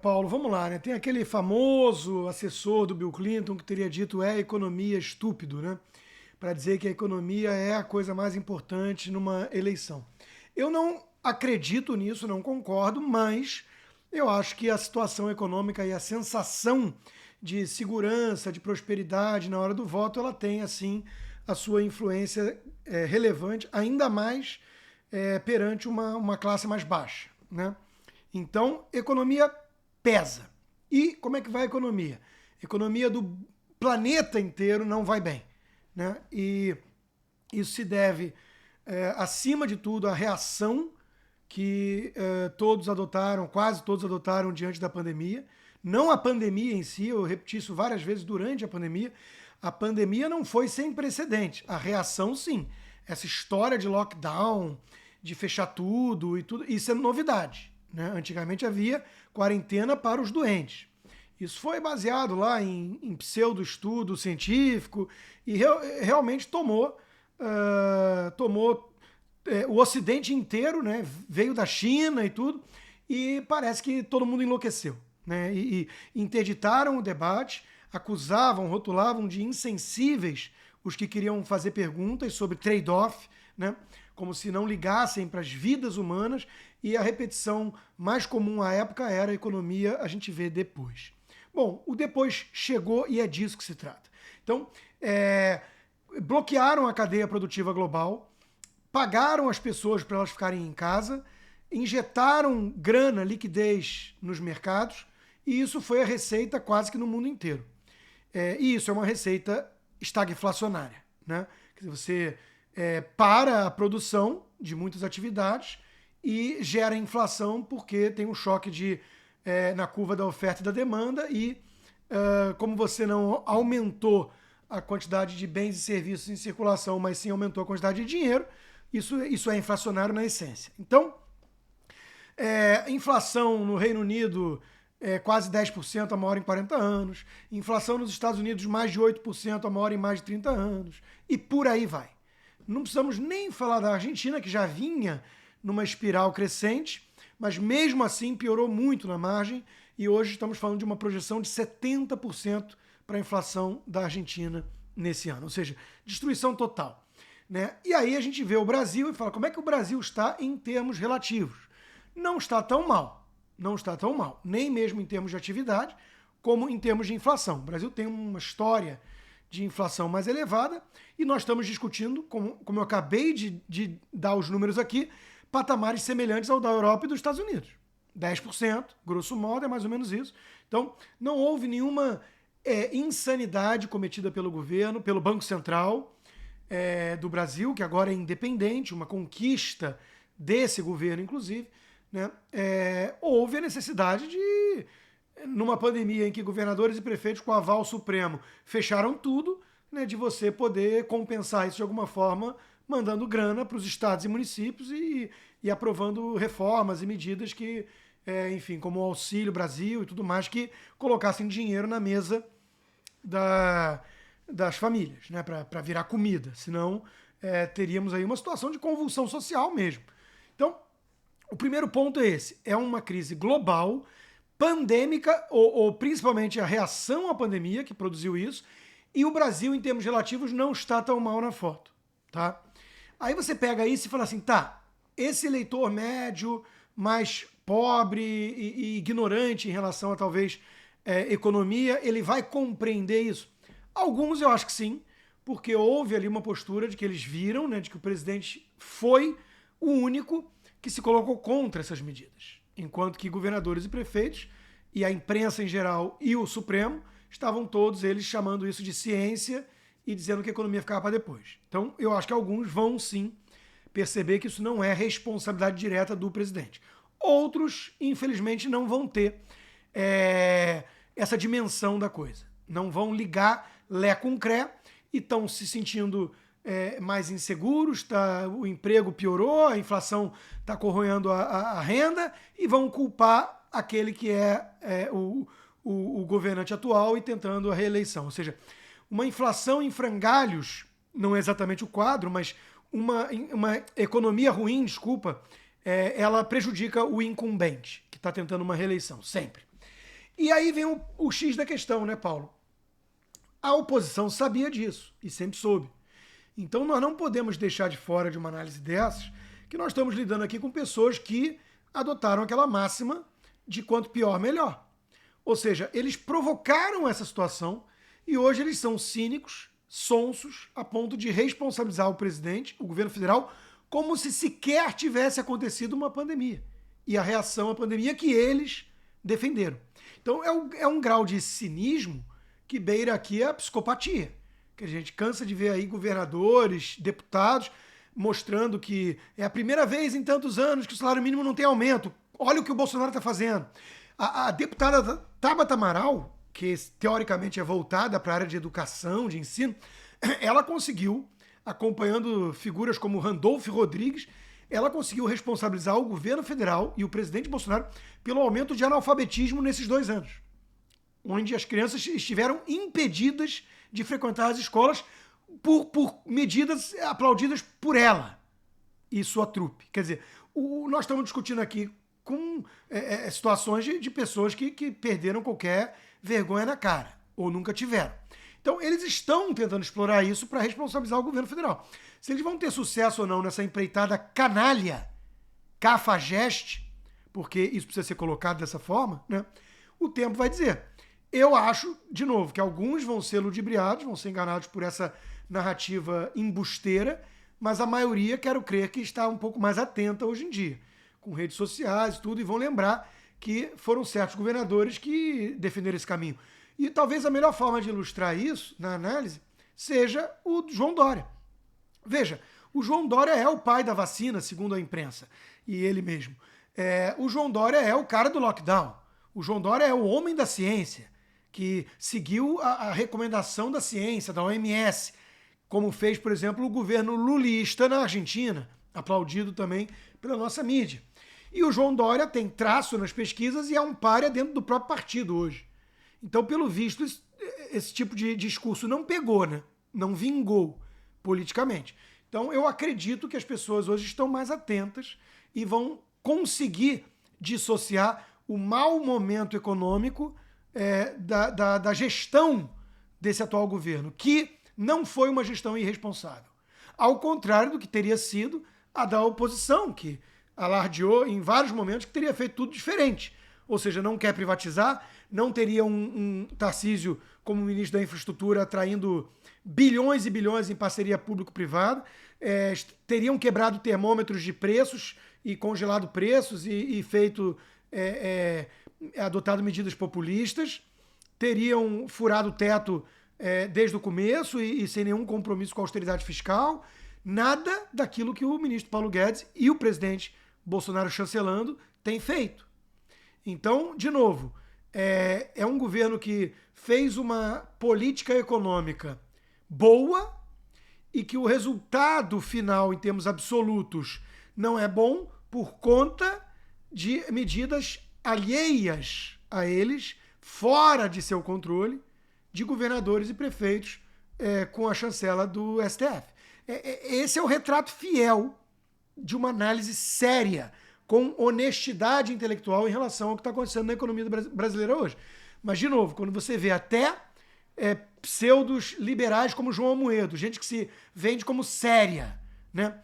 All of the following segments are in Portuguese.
Paulo, vamos lá, né? Tem aquele famoso assessor do Bill Clinton que teria dito é economia estúpido, né? Para dizer que a economia é a coisa mais importante numa eleição. Eu não acredito nisso, não concordo, mas eu acho que a situação econômica e a sensação de segurança, de prosperidade na hora do voto, ela tem, assim, a sua influência relevante, ainda mais perante uma classe mais baixa, né? Então, economia pesa. E como é que vai a economia? A economia do planeta inteiro não vai bem, né? E isso se deve, acima de tudo, à reação que todos adotaram, quase todos adotaram diante da pandemia. Não a pandemia em si, eu repeti isso várias vezes durante a pandemia. A pandemia não foi sem precedente. A reação, sim. Essa história de lockdown, de fechar tudo e tudo, isso é novidade, né? Antigamente havia quarentena para os doentes. Isso foi baseado lá em pseudo-estudo científico e realmente tomou o Ocidente inteiro, né? Veio da China e tudo, e parece que todo mundo enlouqueceu, né? E interditaram o debate, acusavam, rotulavam de insensíveis os que queriam fazer perguntas sobre trade-off, né? Como se não ligassem para as vidas humanas, e a repetição mais comum à época era a economia, a gente vê depois. Bom, o depois chegou e é disso que se trata. Então, bloquearam a cadeia produtiva global, pagaram as pessoas para elas ficarem em casa, injetaram grana, liquidez nos mercados, e isso foi a receita quase que no mundo inteiro. E isso é uma receita estagflacionária, né? Quer dizer, você para a produção de muitas atividades e gera inflação porque tem um choque na curva da oferta e da demanda e como você não aumentou a quantidade de bens e serviços em circulação, mas sim aumentou a quantidade de dinheiro, isso é inflacionário na essência. Então, inflação no Reino Unido quase 10%, a maior em 40 anos. Inflação nos Estados Unidos mais de 8%, a maior em mais de 30 anos. E por aí vai. Não precisamos nem falar da Argentina, que já vinha numa espiral crescente, mas mesmo assim piorou muito na margem, e hoje estamos falando de uma projeção de 70% para a inflação da Argentina nesse ano, ou seja, destruição total, né? E aí a gente vê o Brasil e fala, como é que o Brasil está em termos relativos? Não está tão mal, não está tão mal, nem mesmo em termos de atividade, como em termos de inflação. O Brasil tem uma história de inflação mais elevada, e nós estamos discutindo, como eu acabei de dar os números aqui, patamares semelhantes ao da Europa e dos Estados Unidos. 10%, grosso modo, é mais ou menos isso. Então, não houve nenhuma insanidade cometida pelo governo, pelo Banco Central do Brasil, que agora é independente, uma conquista desse governo, inclusive, né? Houve a necessidade de, numa pandemia em que governadores e prefeitos com aval supremo fecharam tudo, né, de você poder compensar isso de alguma forma, mandando grana para os estados e municípios e aprovando reformas e medidas que, enfim, como o Auxílio Brasil e tudo mais, que colocassem dinheiro na mesa das famílias, né, para virar comida. Senão, teríamos aí uma situação de convulsão social mesmo. Então, o primeiro ponto é esse. É uma crise global, pandêmica, ou principalmente a reação à pandemia que produziu isso, e o Brasil, em termos relativos, não está tão mal na foto, tá? Aí você pega isso e fala assim, tá, esse eleitor médio, mais pobre e ignorante em relação a talvez economia, ele vai compreender isso? Alguns eu acho que sim, porque houve ali uma postura de que eles viram, né, de que o presidente foi o único que se colocou contra essas medidas, enquanto que governadores e prefeitos, e a imprensa em geral e o Supremo, estavam todos eles chamando isso de ciência e dizendo que a economia ficava para depois. Então, eu acho que alguns vão sim perceber que isso não é responsabilidade direta do presidente. Outros, infelizmente, não vão ter essa dimensão da coisa. Não vão ligar lé com cré e estão se sentindo mais inseguros, o emprego piorou, a inflação está corroendo a renda e vão culpar aquele que o governante atual e tentando a reeleição. Ou seja, uma inflação em frangalhos, não é exatamente o quadro, mas uma economia ruim, ela prejudica o incumbente, que está tentando uma reeleição, sempre. E aí vem o X da questão, né, Paulo? A oposição sabia disso e sempre soube. Então nós não podemos deixar de fora de uma análise dessas que nós estamos lidando aqui com pessoas que adotaram aquela máxima de quanto pior, melhor. Ou seja, eles provocaram essa situação e hoje eles são cínicos, sonsos, a ponto de responsabilizar o presidente, o governo federal, como se sequer tivesse acontecido uma pandemia. E a reação à pandemia que eles defenderam. Então é um grau de cinismo que beira aqui a psicopatia. Que a gente cansa de ver aí governadores, deputados, mostrando que é a primeira vez em tantos anos que o salário mínimo não tem aumento. Olha o que o Bolsonaro está fazendo. A deputada Tabata Amaral, que teoricamente é voltada para a área de educação, de ensino, ela conseguiu, acompanhando figuras como Randolfo Rodrigues, ela conseguiu responsabilizar o governo federal e o presidente Bolsonaro pelo aumento de analfabetismo nesses 2 anos, onde as crianças estiveram impedidas de frequentar as escolas por medidas aplaudidas por ela e sua trupe. Quer dizer, nós estamos discutindo aqui com situações de pessoas que perderam qualquer vergonha na cara, ou nunca tiveram. Então, eles estão tentando explorar isso para responsabilizar o governo federal. Se eles vão ter sucesso ou não nessa empreitada canalha, cafajeste, porque isso precisa ser colocado dessa forma, né? O tempo vai dizer. Eu acho, de novo, que alguns vão ser ludibriados, vão ser enganados por essa narrativa embusteira, mas a maioria, quero crer, que está um pouco mais atenta hoje em dia, com redes sociais e tudo, e vão lembrar que foram certos governadores que defenderam esse caminho. E talvez a melhor forma de ilustrar isso, na análise, seja o João Dória. Veja, o João Dória é o pai da vacina, segundo a imprensa, e ele mesmo. O João Dória é o cara do lockdown. O João Dória é o homem da ciência, que seguiu a recomendação da ciência, da OMS, como fez, por exemplo, o governo lulista na Argentina, aplaudido também pela nossa mídia. E o João Dória tem traço nas pesquisas e é um pária dentro do próprio partido hoje. Então, pelo visto, esse tipo de discurso não pegou, né? Não vingou politicamente. Então, eu acredito que as pessoas hoje estão mais atentas e vão conseguir dissociar o mau momento econômico da gestão desse atual governo, que não foi uma gestão irresponsável. Ao contrário do que teria sido a da oposição, que alardeou em vários momentos que teria feito tudo diferente. Ou seja, não quer privatizar, não teria um Tarcísio como ministro da infraestrutura atraindo bilhões e bilhões em parceria público-privada, teriam quebrado termômetros de preços e congelado preços e feito adotado medidas populistas, teriam furado o teto desde o começo e sem nenhum compromisso com a austeridade fiscal, nada daquilo que o ministro Paulo Guedes e o presidente Bolsonaro chancelando têm feito. Então, de novo, é um governo que fez uma política econômica boa e que o resultado final, em termos absolutos, não é bom por conta de medidas alheias a eles, fora de seu controle, de governadores e prefeitos com a chancela do STF. Esse é o retrato fiel de uma análise séria, com honestidade intelectual em relação ao que está acontecendo na economia brasileira hoje. Mas, de novo, quando você vê até pseudos liberais como João Amoedo, gente que se vende como séria, né,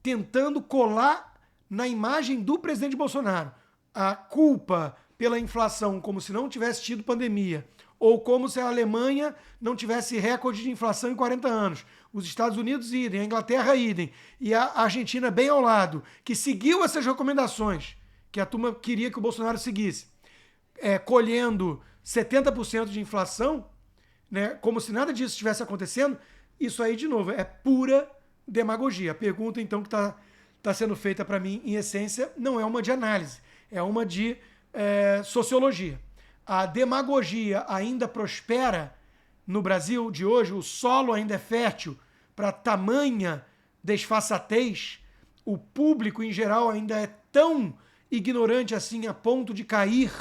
tentando colar na imagem do presidente Bolsonaro a culpa pela inflação como se não tivesse tido pandemia, ou como se a Alemanha não tivesse recorde de inflação em 40 anos, os Estados Unidos idem, a Inglaterra idem, e a Argentina bem ao lado, que seguiu essas recomendações que a turma queria que o Bolsonaro seguisse, colhendo 70% de inflação, né, como se nada disso estivesse acontecendo, isso aí, de novo, é pura demagogia. A pergunta, então, que está sendo feita para mim, em essência, não é uma de análise, é uma de sociologia. A demagogia ainda prospera no Brasil de hoje, o solo ainda é fértil para tamanha desfaçatez, o público em geral ainda é tão ignorante assim a ponto de cair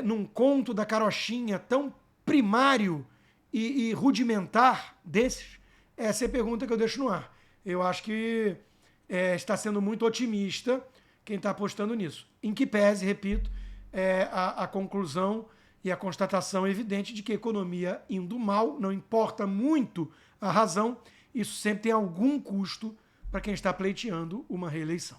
num conto da carochinha tão primário e rudimentar desses? Essa é a pergunta que eu deixo no ar. Eu acho que está sendo muito otimista quem está apostando nisso. Em que pese, repito, a conclusão e a constatação evidente de que a economia indo mal, não importa muito a razão, isso sempre tem algum custo para quem está pleiteando uma reeleição.